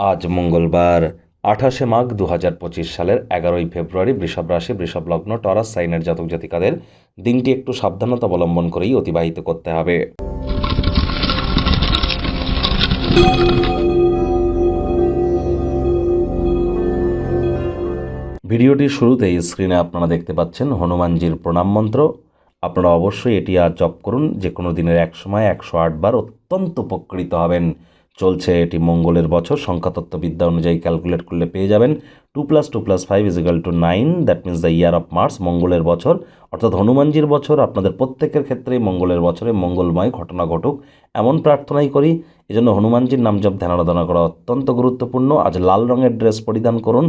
আজ মঙ্গলবার 28 মাঘ 2025 সালের 11ই ফেব্রুয়ারি। বৃষভ রাশি, বৃষভ লগ্ন, টরাস সাইনের জাতক জাতিকাদের দিনটি একটু সাবধানতা অবলম্বন করেই অতিবাহিত করতে হবে। ভিডিওটির শুরুতেই স্ক্রিনে আপনারা দেখতে পাচ্ছেন হনুমানজির প্রণাম মন্ত্র। আপনারা অবশ্যই এটি আজ জপ করুন। যে কোনো দিনের এক সময় 108 বার, অত্যন্ত উপকৃত হবেন। চলছে এটি মঙ্গলের বছর। সংখ্যাতত্ত্ববিদ্যা অনুযায়ী ক্যালকুলেট করলে পেয়ে যাবেন 2 + 2 + 5 = 9। That means the year of Mars, মঙ্গলের বছর, অর্থাৎ হনুমানজির বছর। আপনাদের প্রত্যেকের ক্ষেত্রেই মঙ্গলের বছরে মঙ্গলময় ঘটনা ঘটুক এমন প্রার্থনাই করি। এজন্য হনুমানজির নাম জপ ধ্যান আরাধনা করা অত্যন্ত গুরুত্বপূর্ণ। আজ লাল রঙের ড্রেস পরিধান করুন,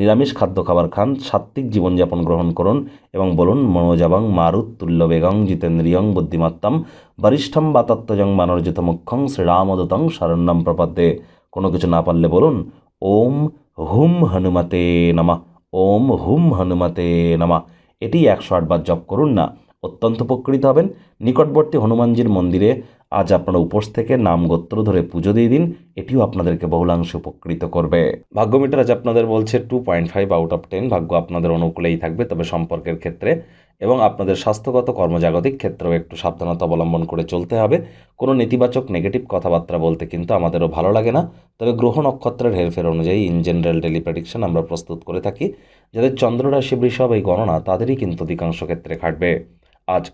নিরামিষ খাদ্য খাবার খান, সাত্ত্বিক জীবনযাপন গ্রহণ করুন এবং বলুন মনোজাবাং মারুত্তুল্য বেগং জিতেন্দ্রিয়ং বুদ্ধিমত্তাম বরিষ্ঠম বাতাত্মজং মানর্জিত মুখ্যং শ্রীরামদূতং শরণ্যম প্রপদ্যে। কোনো কিছু না পারলে বলুন ওম হুম হনুমতে নমঃ, ওম হুম হনুমতে নমঃ। এটি 108 বার জপ করুন না, অত্যন্ত উপকৃত হবেন। নিকটবর্তী হনুমানজির মন্দিরে আজ আপনারা উপোস থেকে নাম গোত্র ধরে পুজো দিয়ে দিন, এটিও আপনাদেরকে বহুলাংশে উপকৃত করবে। ভাগ্যমিটার আজ আপনাদের বলছে 2.5 আউট অফ 10। ভাগ্য আপনাদের অনুকূলেই থাকবে, তবে সম্পর্কের ক্ষেত্রে এবং আপনাদের স্বাস্থ্যগত কর্মজাগতিক ক্ষেত্রেও একটু সাবধানতা অবলম্বন করে চলতে হবে। কোনো নেতিবাচক নেগেটিভ কথাবার্তা বলতে কিন্তু আমাদেরও ভালো লাগে না। তবে গ্রহ নক্ষত্রের হেরফের অনুযায়ী ইন জেনারেল ডেলি প্রেডিকশন আমরা প্রস্তুত করে থাকি। যাদের চন্দ্র রাশি বৃষভ, এই গণনা তাদেরই কিন্তু অধিকাংশ ক্ষেত্রে খাটবে। আজ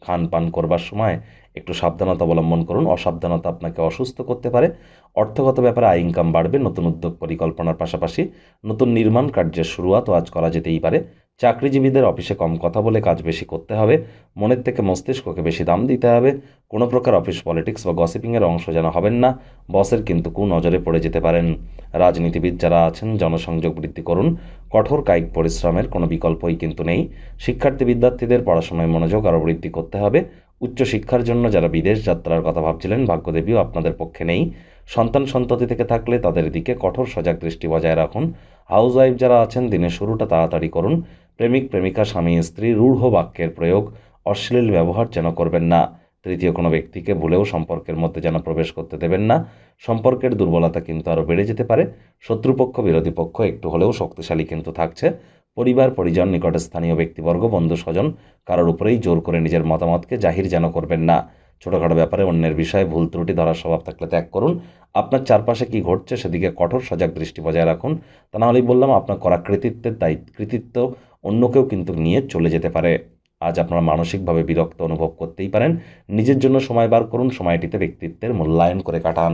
খান পান করবার সময় একটু সাবধানতা অবলম্বন করুন। অসাবধানতা আপনাকে অসুস্থ করতে পারে। অর্থগত ব্যাপারে আয় ইনকাম বাড়বে। নতুন উদ্যোগ পরিকল্পনার পাশাপাশি নতুন নির্মাণ কার্যের শুরুয়াতও আজ করা যেতেই পারে। চাকরিজীবীদের অফিসে কম কথা বলে কাজ বেশি করতে হবে। মনের থেকে মস্তিষ্ককে বেশি দাম দিতে হবে। কোনো প্রকার অফিস পলিটিক্স বা গসিপিংয়ের অংশ যেন হবেন না। বসের কিন্তু কুনজরে পড়ে যেতে পারেন। রাজনীতিবিদ যারা আছেন জনসংযোগ বৃদ্ধি করুন। কঠোর কায়িক পরিশ্রমের কোনো বিকল্পই কিন্তু নেই। শিক্ষার্থী বিদ্যার্থীদের পড়াশোনায় মনোযোগ আরও বৃদ্ধি করতে হবে। উচ্চশিক্ষার জন্য যারা বিদেশ যাত্রার কথা ভাবছিলেন, ভাগ্যদেবীও আপনাদের পক্ষে নেই। সন্ততি থেকে থাকলে তাদের দিকে কঠোর সজাগ দৃষ্টি বজায় রাখুন। হাউসওয়াইফ যারা আছেন দিনের শুরুটা তাড়াতাড়ি করুন। প্রেমিক প্রেমিকা স্বামী স্ত্রী রূঢ় বাক্যের প্রয়োগ, অশ্লীল ব্যবহার যেন করবেন না। তৃতীয় কোনো ব্যক্তিকে ভুলেও সম্পর্কের মধ্যে যেন প্রবেশ করতে দেবেন না। সম্পর্কের দুর্বলতা কিন্তু আরও বেড়ে যেতে পারে। শত্রুপক্ষ বিরোধী পক্ষ একটু হলেও শক্তিশালী কিন্তু থাকছে। পরিবার পরিজন, নিকটে স্থানীয় ব্যক্তিবর্গ, বন্ধু স্বজন কারোর উপরেই জোর করে নিজের মতামতকে জাহির যেন করবেন না। ছোটোখাটো ব্যাপারে অন্যের বিষয়ে ভুল ত্রুটি ধরার স্বভাব থাকলে ত্যাগ করুন। আপনার চারপাশে কী ঘটছে সেদিকে কঠোর সজাগ দৃষ্টি বজায় রাখুন। তা নাহলেই বললাম আপনার করা কৃতিত্ব অন্য কেউ কিন্তু নিয়ে চলে যেতে পারে। আজ আপনারা মানসিকভাবে বিরক্ত অনুভব করতেই পারেন। নিজের জন্য সময় বার করুন, সময়টিতে ব্যক্তিত্বের মূল্যায়ন করে কাটান।